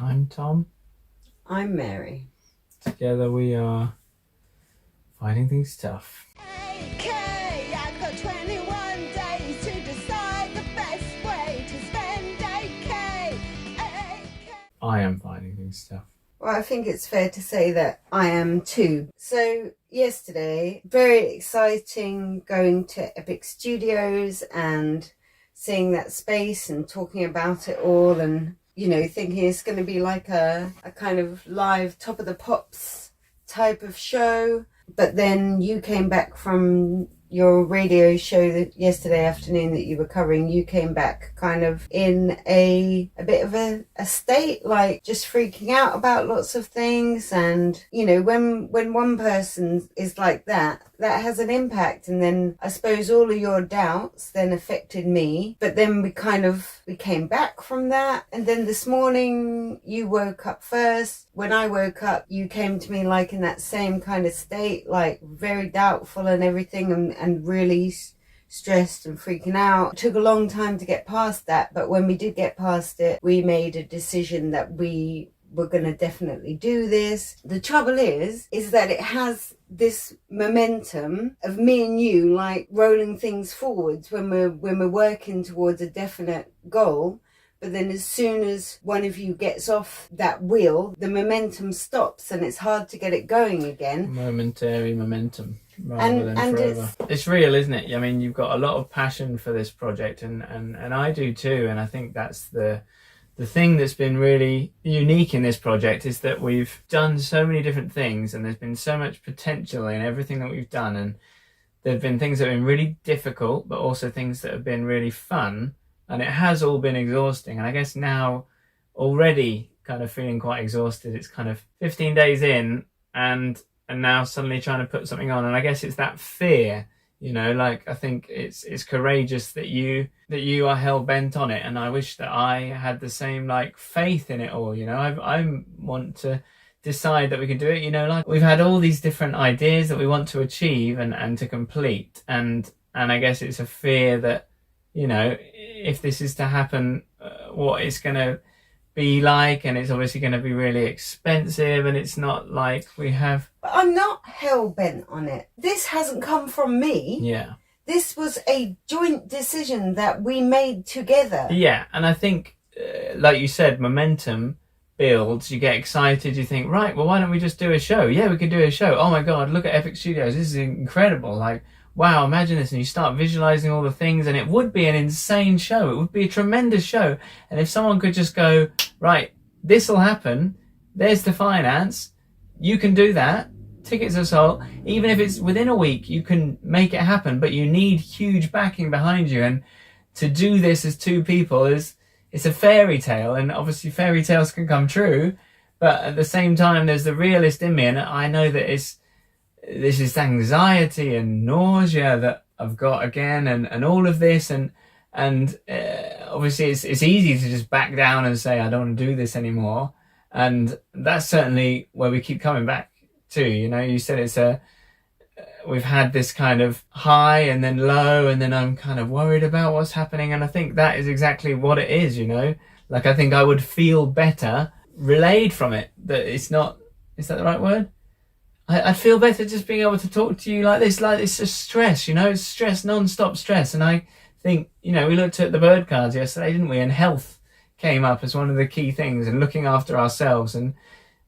I'm Tom. I'm Mary. Together we are Finding Things Tough. Okay, I've got 21 days to decide the best way to spend AK. I am finding things tough. Well, I think it's fair to say that I am too. So yesterday, very exciting going to Epic Studios and seeing that space and talking about it all and, you know, thinking it's going to be like a kind of live Top of the Pops type of show. But then you came back from your radio show that yesterday afternoon that you were covering. You came back kind of in a bit of a state, like just freaking out about lots of things. And, you know, when one person is like that has an impact. And then I suppose all of your doubts then affected me. But then we came back from that. And then this morning you woke up first. When I woke up, you came to me like in that same kind of state, like very doubtful and everything, and really stressed and freaking out. It took a long time to get past that, but when we did get past it, we made a decision that we were going to definitely do this. The trouble is that it has this momentum of me and you like rolling things forwards when we're working towards a definite goal. But then as soon as one of you gets off that wheel, the momentum stops and it's hard to get it going again. Momentary momentum rather than forever. It's real, isn't it? I mean, you've got a lot of passion for this project and I do too. And I think that's the thing that's been really unique in this project is that we've done so many different things and there's been so much potential in everything that we've done. And there have been things that have been really difficult, but also things that have been really fun. And it has all been exhausting. And I guess now already kind of feeling quite exhausted. It's kind of 15 days in and now suddenly trying to put something on. And I guess it's that fear, you know, like I think it's courageous that you are hell bent on it. And I wish that I had the same like faith in it all, you know. I want to decide that we can do it, you know, like we've had all these different ideas that we want to achieve and to complete. And I guess it's a fear that, you know, if this is to happen, what it's going to be like, and it's obviously going to be really expensive, and it's not like we have... But I'm not hell-bent on it. This hasn't come from me. Yeah. This was a joint decision that we made together. Yeah, and I think, like you said, momentum builds, you get excited, you think, right, well, why don't we just do a show? Yeah, we could do a show. Oh my God, look at Epic Studios. This is incredible. Like, wow, imagine this. And you start visualizing all the things and it would be an insane show. It would be a tremendous show. And if someone could just go, right, this will happen. There's the finance. You can do that. Tickets are sold. Even if it's within a week, you can make it happen, but you need huge backing behind you. And to do this as two people it's a fairy tale. And obviously fairy tales can come true. But at the same time, there's the realist in me. And I know that this is anxiety and nausea that I've got again and all of this and obviously it's easy to just back down and say I don't want to do this anymore, and that's certainly where we keep coming back to. You know, you said we've had this kind of high and then low and then I'm kind of worried about what's happening, and I think that is exactly what it is, you know. Like I think I would feel better relayed from it, that it's not, is that the right word? I'd feel better just being able to talk to you like this. Like it's just stress, you know, it's stress, non-stop stress. And I think, you know, we looked at the bird cards yesterday, didn't we? And health came up as one of the key things, and looking after ourselves. And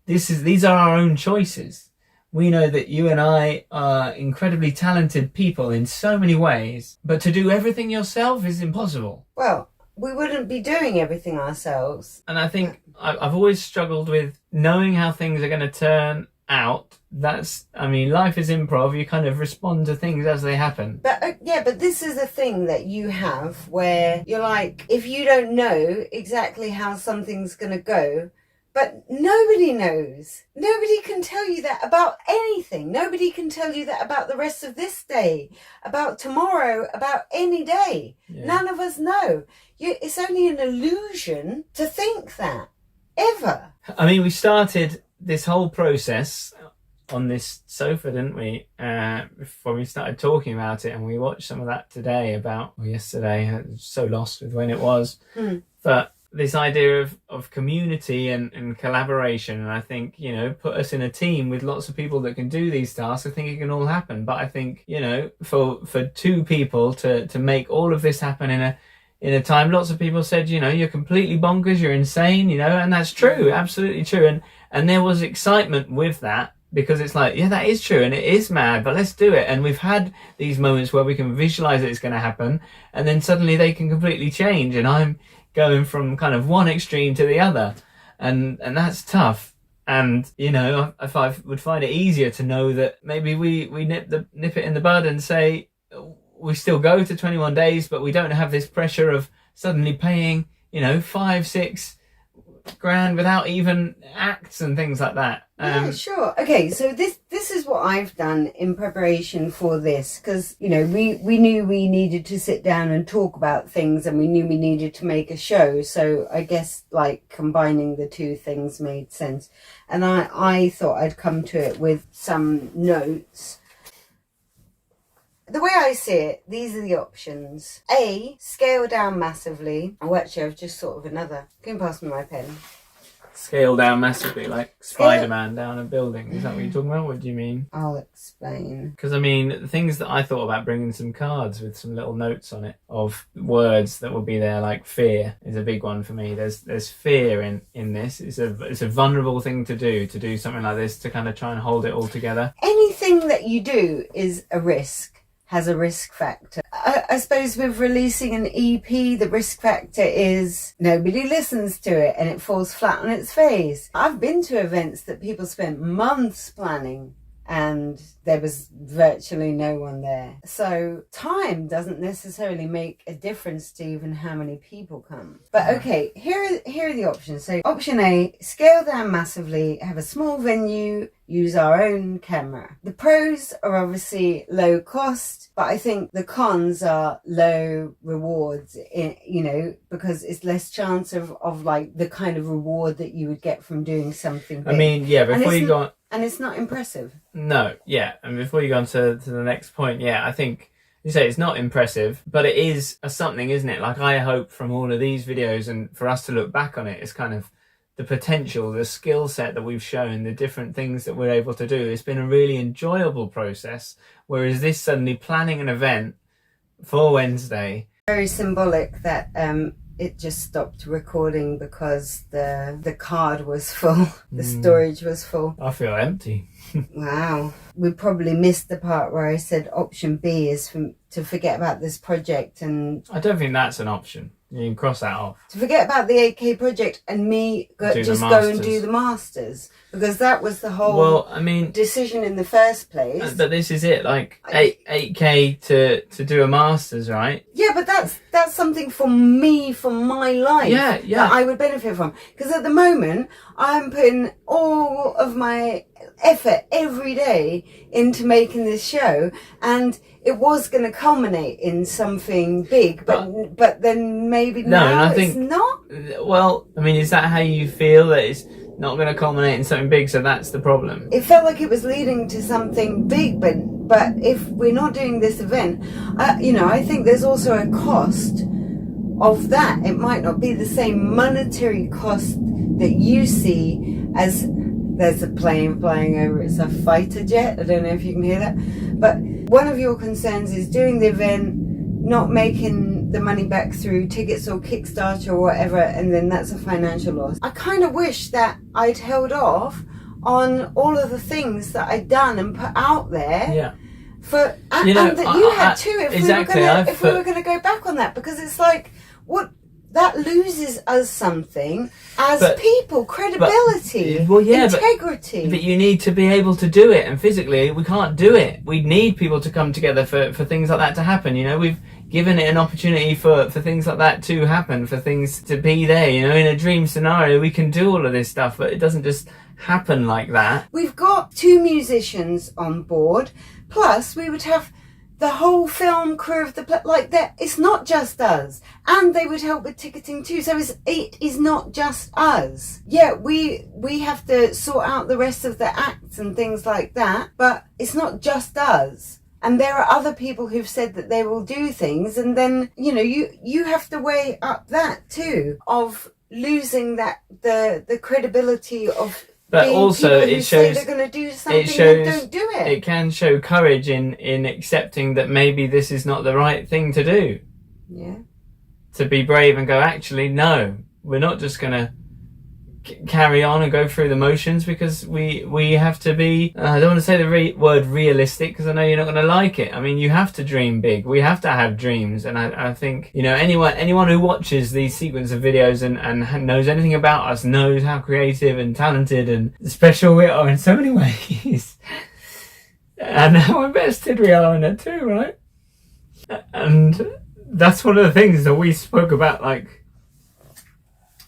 these are our own choices. We know that you and I are incredibly talented people in so many ways, but to do everything yourself is impossible. Well, we wouldn't be doing everything ourselves. And I think I've always struggled with knowing how things are going to turn out. Life is improv. You kind of respond to things as they happen. But but this is a thing that you have where you're like, if you don't know exactly how something's going to go, but nobody knows. Nobody can tell you that about anything. Nobody can tell you that about the rest of this day, about tomorrow, about any day. Yeah. None of us know. It's only an illusion to think that, ever. I mean, we started this whole process on this sofa, didn't we? Before we started talking about it, and we watched some of that yesterday. I was so lost with when it was. But this idea of community and collaboration. And I think, you know, put us in a team with lots of people that can do these tasks. I think it can all happen. But I think, you know, for two people to make all of this happen in a time, lots of people said, you know, you're completely bonkers, you're insane, you know, and that's true, absolutely true. And there was excitement with that, because it's like, yeah, that is true and it is mad, but let's do it. And we've had these moments where we can visualize it's going to happen, and then suddenly they can completely change, and I'm going from kind of one extreme to the other, and that's tough. And, you know, if I would find it easier to know that maybe we nip it in the bud and say, we still go to 21 days, but we don't have this pressure of suddenly paying, you know, 5-6 grand without even acts and things like that. Yeah, sure. Okay, so this is what I've done in preparation for this, because, you know, we knew we needed to sit down and talk about things, and we knew we needed to make a show. So I guess like combining the two things made sense. And I thought I'd come to it with some notes. The way I see it, these are the options. A, scale down massively. Oh, actually, I've just thought of another. Can you pass me my pen? Scale down massively, like Spider-Man down a building. Is that what you're talking about? What do you mean? I'll explain. Because, I mean, the things that I thought about, bringing some cards with some little notes on it of words that will be there, like fear is a big one for me. There's fear in this. It's a vulnerable thing to do something like this, to kind of try and hold it all together. Anything that you do is a risk. Has a risk factor. I suppose with releasing an EP, the risk factor is nobody listens to it and it falls flat on its face. I've been to events that people spent months planning and there was virtually no one there. So time doesn't necessarily make a difference to even how many people come. But okay, here are the options. So option A, scale down massively, have a small venue, use our own camera. The pros are obviously low cost, but I think the cons are low rewards, you know, because it's less chance of like the kind of reward that you would get from doing something big. I mean, yeah, before you go on... And it's not impressive. No, yeah. And before you go on to the next point, yeah, I think you say it's not impressive, but it is a something, isn't it? Like, I hope from all of these videos and for us to look back on it, it's kind of the potential, the skill set that we've shown, the different things that we're able to do. It's been a really enjoyable process. Whereas this suddenly planning an event for Wednesday. Very symbolic that it just stopped recording because the card was full, the storage was full. I feel empty. Wow. We probably missed the part where I said option B is to forget about this project, and I don't think that's an option. You can cross that off. To forget about the 8K project and me go and do the masters, because that was the whole decision in the first place. But this is it, like 8K to do a masters, right? Yeah, but that's something for me, for my life. Yeah. That I would benefit from, because at the moment I'm putting all of my effort every day into making this show, and it was going to culminate in something big, but then maybe it's not. Well, I mean, is that how you feel, that it's not going to culminate in something big, so that's the problem? It felt like it was leading to something big, but if we're not doing this event, I think there's also a cost of that. It might not be the same monetary cost that you see as there's a plane flying over. It's a fighter jet. I don't know if you can hear that. But one of your concerns is doing the event, not making the money back through tickets or Kickstarter or whatever, and then that's a financial loss. I kind of wish that I'd held off on all of the things that I'd done and put out there. Yeah. And that you had too, if we were going to go back on that, because it's like, what? That loses us something as people, credibility, integrity. But you need to be able to do it, and physically we can't do it. We need people to come together for things like that to happen. You know, we've given it an opportunity for things like that to happen, for things to be there. You know, in a dream scenario, we can do all of this stuff, but it doesn't just happen like that. We've got 2 musicians on board, plus we would have the whole film crew of the play, like that. It's not just us, and they would help with ticketing too. So it is not just us. Yeah, we have to sort out the rest of the acts and things like that, but it's not just us. And there are other people who've said that they will do things, and then you have to weigh up that too of losing the credibility of But being also people who it say shows they're going to do something shows and don't do it. it can show courage in accepting that maybe this is not the right thing to do. Yeah. To be brave and go, actually, no, we're not just going to carry on and go through the motions, because we have to be, I don't want to say the word realistic, because I know you're not going to like it. I mean, you have to dream big. We have to have dreams. And I think, you know, anyone who watches these sequence of videos and knows anything about us knows how creative and talented and special we are in so many ways. And how invested we are in it too, right? And that's one of the things that we spoke about, like,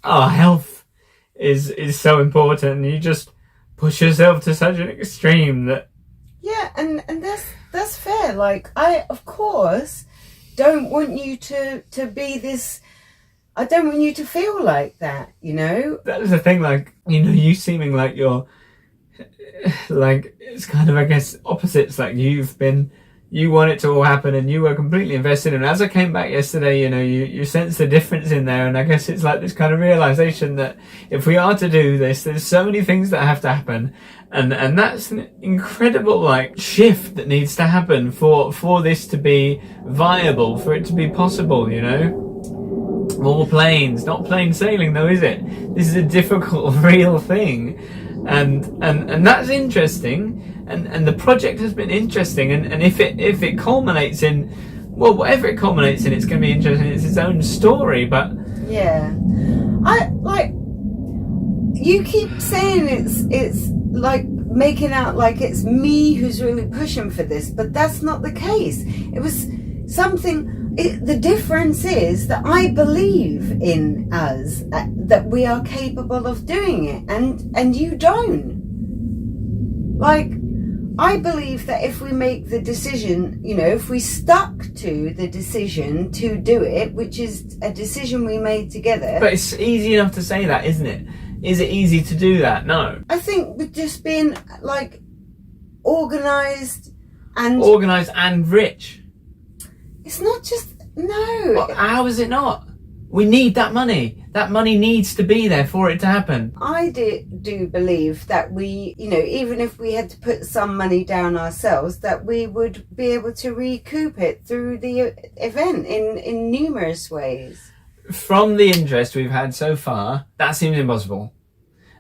our health is so important. You just push yourself to such an extreme that... Yeah, and that's fair. Like, I, of course, don't want you to be this... I don't want you to feel like that, you know? That is the thing, like, you know, you seeming like you're... Like, it's kind of, I guess, opposites. Like, you want it to all happen and you were completely invested. And as I came back yesterday, you know, you sense the difference in there. And I guess it's like this kind of realization that if we are to do this, there's so many things that have to happen. And that's an incredible, like, shift that needs to happen for this to be viable, for it to be possible, you know? More planes, not plain sailing though, is it? This is a difficult, real thing. And that's interesting. And the project has been interesting, and if it culminates in, well, whatever it culminates in, it's going to be interesting. It's its own story, but yeah, I like, you keep saying it's like making out like it's me who's really pushing for this, but that's not the case. It was something. The difference is that I believe in us, that we are capable of doing it, and you don't. Like, I believe that if we make the decision, you know, if we stuck to the decision to do it, which is a decision we made together. But it's easy enough to say that, isn't it? Is it easy to do that? No. I think with just being, like, organised and rich. It's not just, no. Well, how is it not? We need that money. That money needs to be there for it to happen. I do believe that we, you know, even if we had to put some money down ourselves, that we would be able to recoup it through the event in numerous ways. From the interest we've had so far, that seems impossible.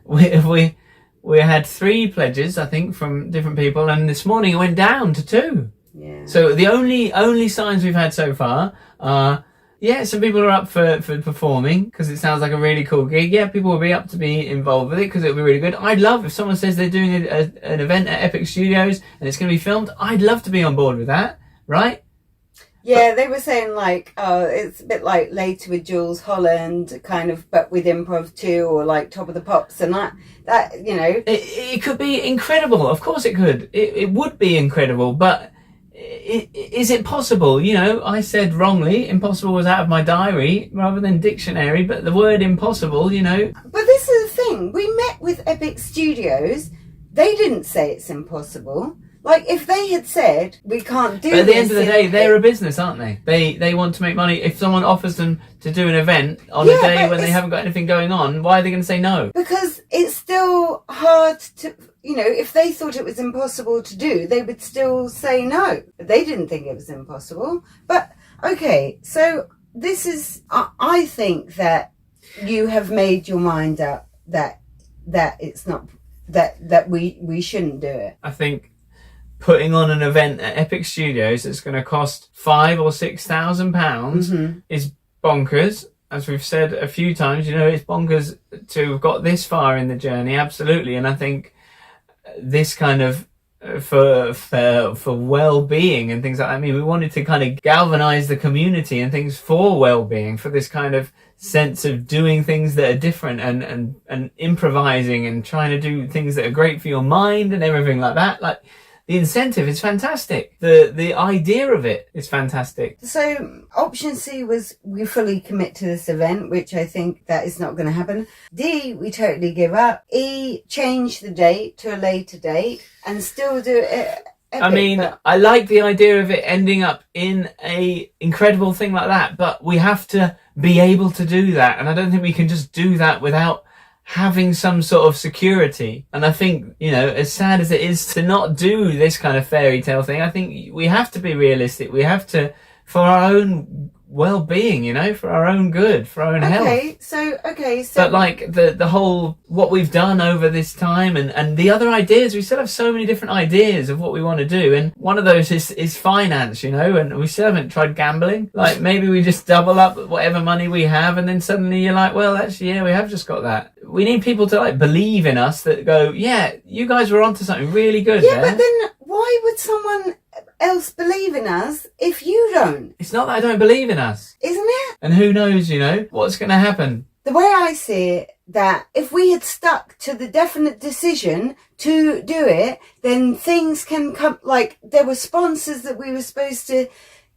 We had 3 pledges, I think, from different people, and this morning it went down to 2. Yeah. So the only signs we've had so far are, yeah, some people are up for performing because it sounds like a really cool gig. Yeah, people will be up to be involved with it because it'll be really good. I'd love if someone says they're doing an event at Epic Studios and it's going to be filmed. I'd love to be on board with that, right? Yeah, they were saying, like, oh, it's a bit like Later with Jules Holland, kind of, but with improv too, or like Top of the Pops, and that you know. It could be incredible. Of course it could. It would be incredible, but... Is it possible? You know, I said wrongly, impossible was out of my diary rather than dictionary, but the word impossible, you know. But this is the thing, we met with Epic Studios, they didn't say it's impossible. Like, if they had said, we can't do this... But at the end of the day, they're a business, aren't they? They want to make money. If someone offers them to do an event on a day when they haven't got anything going on, why are they going to say no? Because it's still hard to... You know, if they thought it was impossible to do, they would still say no. But they didn't think it was impossible. But, okay, so this is... I think that you have made your mind up that it's not... That we shouldn't do it. I think putting on an event at Epic Studios that's going to cost £5,000 or £6,000 is bonkers. As we've said a few times, you know, it's bonkers to have got this far in the journey, absolutely. And I think this kind of for well-being and things like that. I mean, we wanted to kind of galvanize the community and things for well-being, for this kind of sense of doing things that are different and improvising and trying to do things that are great for your mind and everything like that. Like, the incentive is fantastic. The idea of it is fantastic. So option C was we fully commit to this event, which I think that is not going to happen. D, we totally give up. E, change the date to a later date and still do it. Epic, I mean, I like the idea of it ending up in a incredible thing like that, but we have to be able to do that. And I don't think we can just do that without having some sort of security. And I think, you know, as sad as it is to not do this kind of fairy tale thing, I think we have to be realistic. We have to, for our own well-being, you know, for our own good, for our own health. Okay, so But like the whole, what we've done over this time and the other ideas, we still have so many different ideas of what we want to do. And one of those is finance, you know, and we still haven't tried gambling. Like maybe we just double up whatever money we have, and then suddenly you're like, well, actually, yeah, we have just got that. We need people to like believe in us, that go, yeah, you guys were onto something really good yeah, there. but then why would someone else believe in us if you don't? It's not that I don't believe in us. Isn't it? And who knows, you know, what's going to happen. The way I see it, that if we had stuck to the definite decision to do it, then things can come, like there were sponsors that we were supposed to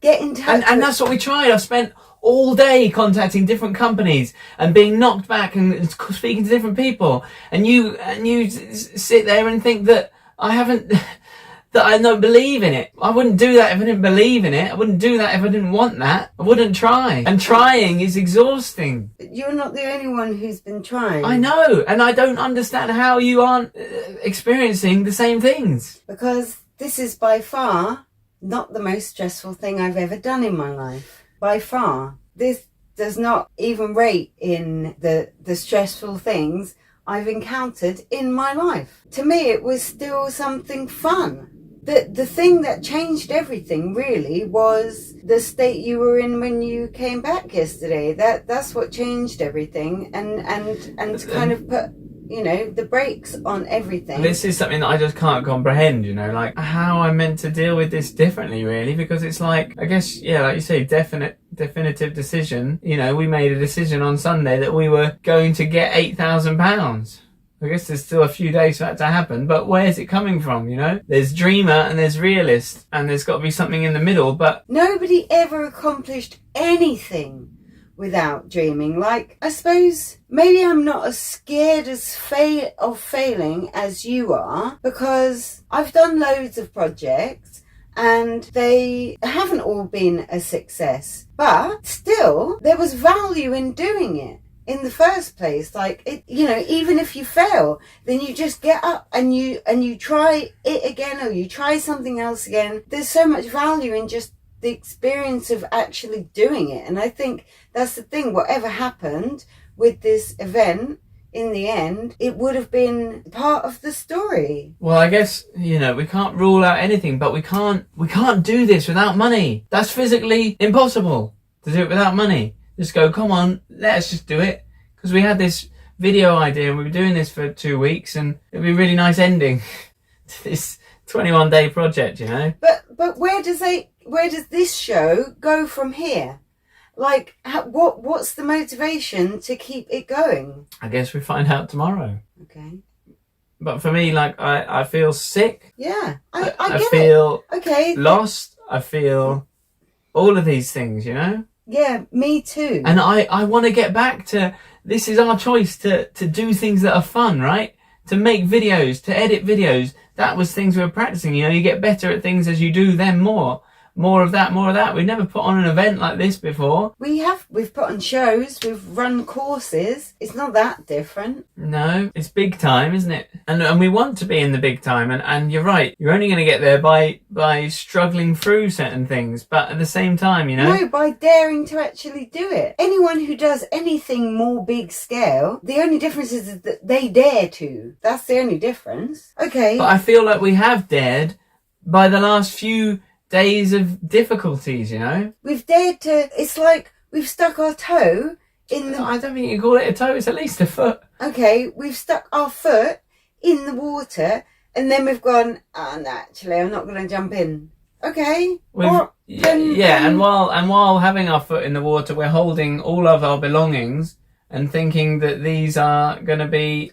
get in touch And with. that's what we tried. I've spent all day contacting different companies and being knocked back and speaking to different people. And you sit there and think that I haven't, that I don't believe in it. I wouldn't do that if I didn't believe in it. I wouldn't do that if I didn't want that. I wouldn't try. And trying is exhausting. You're not the only one who's been trying. I know. And I don't understand how you aren't experiencing the same things. Because this is by far not the most stressful thing I've ever done in my life. By far. This does not even rate in the stressful things I've encountered in my life. To me, it was still something fun. The thing that changed everything really was the state you were in when you came back yesterday. That's what changed everything, and kind of put, you know, the brakes on everything. This is something that I just can't comprehend, you know, like how I'm meant to deal with this differently, really, because it's like, I guess, yeah, like you say, definitive decision. You know, we made a decision on Sunday that we were going to get £8,000. I guess there's still a few days for that to happen, but where's it coming from, you know? There's dreamer and there's realist, and there's got to be something in the middle, but nobody ever accomplished anything without dreaming. Like, I suppose maybe I'm not as scared of failing as you are, because I've done loads of projects and they haven't all been a success, but still there was value in doing it in the first place. Like, it, you know, even if you fail, then you just get up and you try it again, or you try something else again. There's so much value in just the experience of actually doing it. And I think that's the thing. Whatever happened with this event, in the end, it would have been part of the story. well, I guess, you know, we can't rule out anything, but we can't do this without money. That's physically impossible to do it without money. Just go, come on, let's just do it. Because we had this video idea and we were doing this for 2 weeks, and it'd be a really nice ending to this 21-day project, you know? But where does this show go from here? Like, what's the motivation to keep it going? I guess we find out tomorrow. Okay. But for me, like, I feel sick. Yeah, I get feel it. Okay. lost. I feel all of these things, you know? Yeah, me too. And I want to get back to, this is our choice to do things that are fun, right? To make videos, to edit videos. That was things we were practicing. You know, you get better at things as you do them more. More of that, more of that. We've never put on an event like this before. We've put on shows, we've run courses. It's not that different. No, it's big time, isn't it? And we want to be in the big time. And you're right. You're only going to get there by struggling through certain things. But at the same time, you know. No, by daring to actually do it. Anyone who does anything more big scale, the only difference is that they dare to. That's the only difference. Okay. But I feel like we have dared by the last few days of difficulties, you know? We've dared to, it's like we've stuck our toe in the... I don't think you can call it a toe, it's at least a foot. Okay, we've stuck our foot in the water, and then we've gone, oh, no, actually, I'm not going to jump in. Okay. And while having our foot in the water, we're holding all of our belongings and thinking that these are going to be...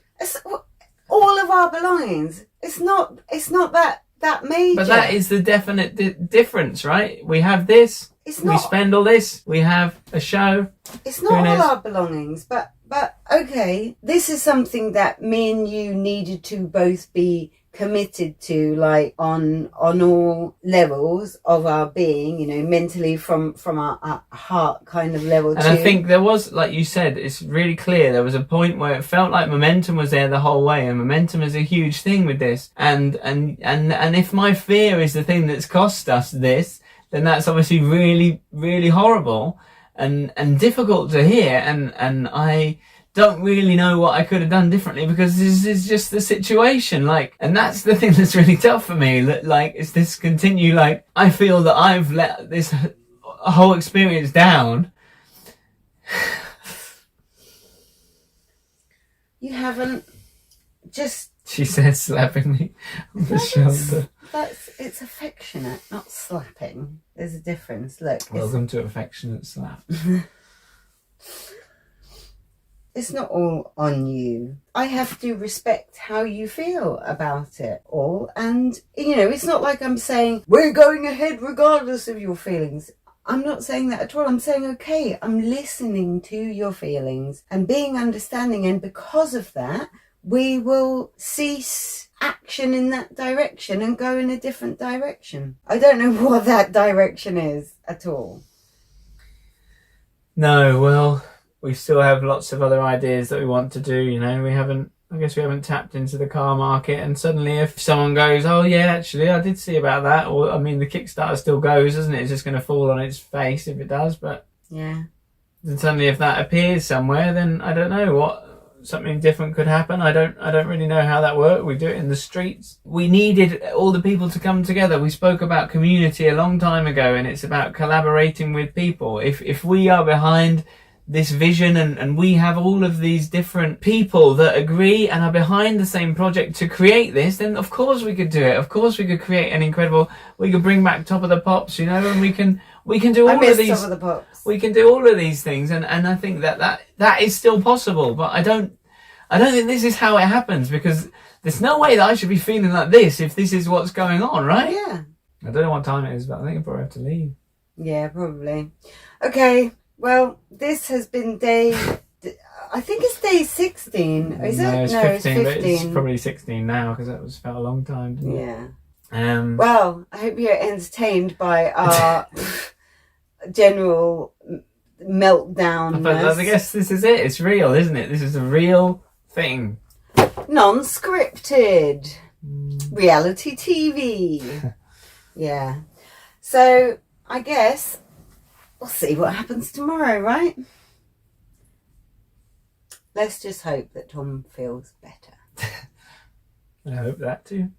all of our belongings. It's not that major. But that is the definite difference, right? We have this, we spend all this, we have a show. It's not all our belongings, but But okay, this is something that me and you needed to both be committed to, like on all levels of our being, you know, mentally from our heart kind of level. And I think there was, like you said, it's really clear there was a point where it felt like momentum was there the whole way, and momentum is a huge thing with this. And if my fear is the thing that's cost us this, then that's obviously really, really horrible and difficult to hear. And I don't really know what I could have done differently, because this is just the situation. Like, and that's the thing that's really tough for me. Like, it's this continue, like, I feel that I've let this whole experience down. You haven't. Just. She said, slapping me on the shoulder. It's affectionate, not slapping. There's a difference. Look. Welcome to affectionate slap. It's not all on you. I have to respect how you feel about it all. And, you know, it's not like I'm saying, we're going ahead regardless of your feelings. I'm not saying that at all. I'm saying, okay, I'm listening to your feelings and being understanding. And because of that, we will cease action in that direction and go in a different direction. I don't know what that direction is at all. No, well, we still have lots of other ideas that we want to do, you know. I guess we haven't tapped into the car market, and suddenly if someone goes, oh yeah, actually I did see about that, or I mean the Kickstarter still goes, isn't it? It's just going to fall on its face if it does, but yeah. Then suddenly if that appears somewhere, then I don't know what, something different could happen. I don't really know how that worked. We do it in the streets. We needed all the people to come together. We spoke about community a long time ago, and it's about collaborating with people. If we are behind this vision and we have all of these different people that agree and are behind the same project to create this, then of course we could do it. Of course we could create an incredible, we could bring back Top of the Pops, you know, and we can do all of these. Top of the Pops. We can do all of these things, and I think that is still possible, but I don't think this is how it happens, because there's no way that I should be feeling like this if this is what's going on, right? Yeah. I don't know what time it is, but I think I probably have to leave. Yeah, probably. Okay. Well, this has been I think it's day 16. Is it? No, it's 15, but it's probably 16 now, because that was felt a long time, didn't it? Yeah. Well, I hope you're entertained by our general meltdown. But I guess this is it. It's real, isn't it? This is a real thing. Non-scripted. Reality TV. Yeah. So, I guess we'll see what happens tomorrow, right? Let's just hope that Tom feels better. I hope that too.